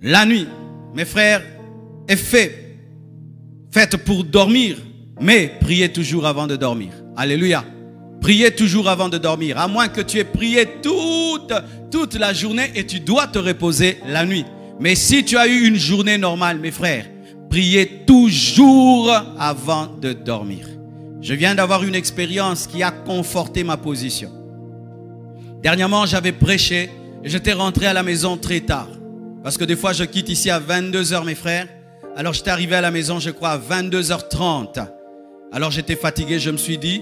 La nuit, mes frères, est faite pour dormir, mais priez toujours avant de dormir. Alléluia. Priez toujours avant de dormir, à moins que tu aies prié toute la journée et tu dois te reposer la nuit. Mais si tu as eu une journée normale, mes frères, priez toujours avant de dormir. Je viens d'avoir une expérience qui a conforté ma position. Dernièrement, j'avais prêché et j'étais rentré à la maison très tard. Parce que des fois, je quitte ici à 22 h, mes frères. Alors, j'étais arrivé à la maison, je crois, à 22 h 30. Alors, j'étais fatigué, je me suis dit,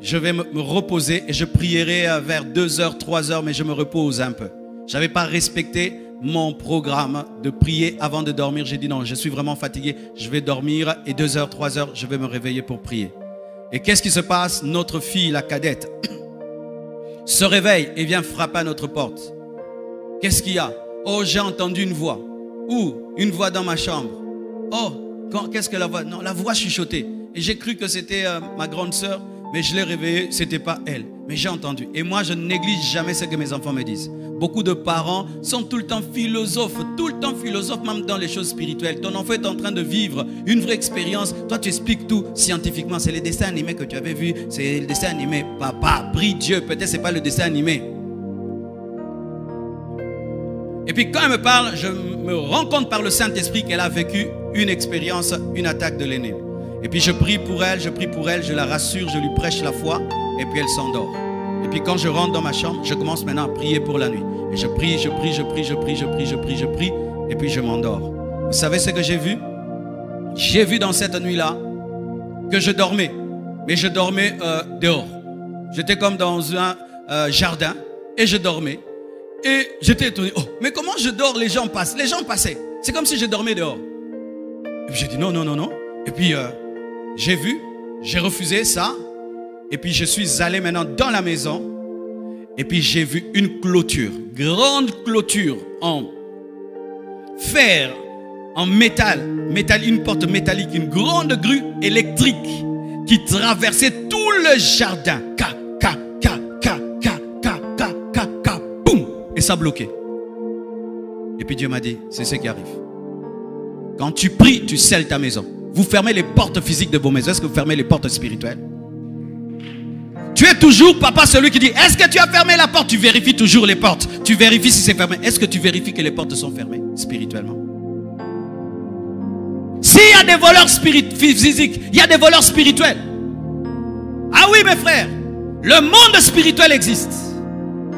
je vais me reposer et je prierai vers 2 h, 3 h, mais je me repose un peu. Je n'avais pas respecté mon programme de prier avant de dormir. J'ai dit non, je suis vraiment fatigué, je vais dormir et 2 h, 3 h, je vais me réveiller pour prier. Et qu'est-ce qui se passe? Notre fille, la cadette, se réveille et vient frapper à notre porte. Qu'est-ce qu'il y a? Oh, j'ai entendu une voix. Où? Une voix dans ma chambre. Oh, qu'est-ce que la voix? Non, la voix chuchotait. Et j'ai cru que c'était ma grande sœur, mais je l'ai réveillée, ce n'était pas elle. Mais j'ai entendu. Et moi, je ne néglige jamais ce que mes enfants me disent. Beaucoup de parents sont tout le temps philosophes, même dans les choses spirituelles. Ton enfant est en train de vivre une vraie expérience. Toi, tu expliques tout scientifiquement. C'est les dessins animés que tu avais vus. C'est le dessin animé. Papa, prie Dieu. Peut-être ce n'est pas le dessin animé. Et puis quand elle me parle, je me rends compte par le Saint-Esprit qu'elle a vécu une expérience, une attaque de l'ennemi. Et puis je prie pour elle, je la rassure, je lui prêche la foi. Et puis elle s'endort. Et puis quand je rentre dans ma chambre, je commence maintenant à prier pour la nuit. Et je prie. Et puis je m'endors. Vous savez ce que j'ai vu? J'ai vu dans cette nuit-là que je dormais. Mais je dormais dehors. J'étais comme dans un jardin. Et je dormais. Et j'étais étonné. Oh, mais comment je dors? Les gens passent. Les gens passaient. C'est comme si je dormais dehors. Et puis j'ai dit non. Et puis j'ai vu. J'ai refusé ça. Et puis je suis allé maintenant dans la maison. Et puis j'ai vu une clôture. Grande clôture en fer, en métal. Une porte métallique. Une grande grue électrique qui traversait tout le jardin. Boum! Et ça bloquait. Et puis Dieu m'a dit, c'est ce qui arrive. Quand tu pries, tu scelles ta maison. Vous fermez les portes physiques de vos maisons. Est-ce que vous fermez les portes spirituelles? Tu es toujours, papa, celui qui dit, est-ce que tu as fermé la porte? Tu vérifies toujours les portes. Tu vérifies si c'est fermé. Est-ce que tu vérifies que les portes sont fermées spirituellement? S'il y a des voleurs physiques, il y a des voleurs spirituels. Ah oui, mes frères, le monde spirituel existe.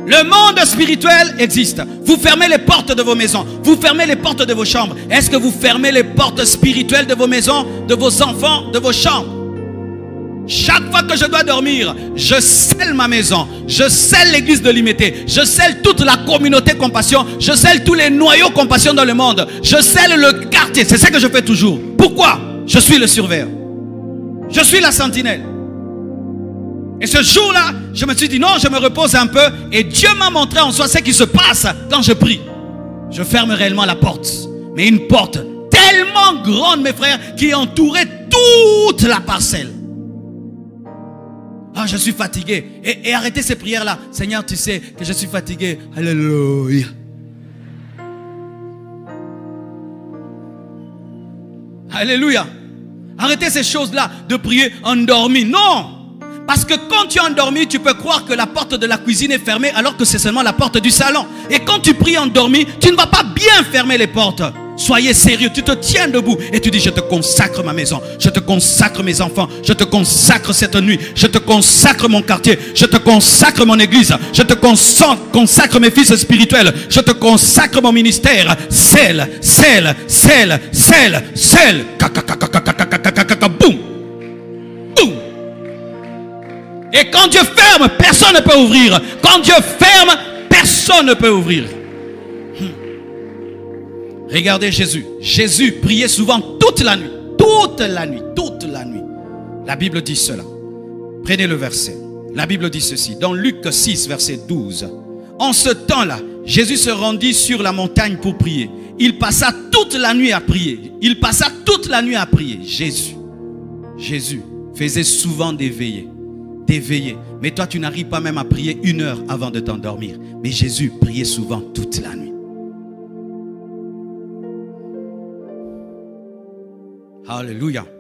Le monde spirituel existe. Vous fermez les portes de vos maisons. Vous fermez les portes de vos chambres. Est-ce que vous fermez les portes spirituelles de vos maisons, de vos enfants, de vos chambres? Chaque fois que je dois dormir, je scelle ma maison. Je scelle l'église de l'Imité. Je scelle toute la communauté compassion. Je scelle tous les noyaux compassion dans le monde. Je scelle le quartier. C'est ça que je fais toujours. Pourquoi? Je suis le surveillant. Je suis la sentinelle. Et ce jour-là, je me suis dit non, je me repose un peu. Et Dieu m'a montré en soi ce qui se passe quand je prie. Je ferme réellement la porte. Mais une porte tellement grande, mes frères, qui entourait toute la parcelle. Ah, je suis fatigué. Et arrêtez ces prières-là. Seigneur, tu sais que je suis fatigué. Alléluia. Alléluia. Arrêtez ces choses-là de prier endormi. Non. Parce que quand tu es endormi, tu peux croire que la porte de la cuisine est fermée alors que c'est seulement la porte du salon. Et quand tu pries endormi, tu ne vas pas bien fermer les portes. Soyez sérieux, tu te tiens debout et tu dis je te consacre ma maison, je te consacre mes enfants, je te consacre cette nuit, je te consacre mon quartier, je te consacre mon église, je te consacre mes fils spirituels, je te consacre mon ministère. Scelle. Boum. Boum. Et quand Dieu ferme, personne ne peut ouvrir. Quand Dieu ferme, personne ne peut ouvrir. Regardez Jésus. Jésus priait souvent toute la nuit. Toute la nuit. Toute la nuit. La Bible dit cela. Prenez le verset. La Bible dit ceci. Dans Luc 6, verset 12. En ce temps-là, Jésus se rendit sur la montagne pour prier. Il passa toute la nuit à prier. Il passa toute la nuit à prier. Jésus faisait souvent des veillées. Des veillées. Mais toi, tu n'arrives pas même à prier 1 heure avant de t'endormir. Mais Jésus priait souvent toute la nuit. Alléluia.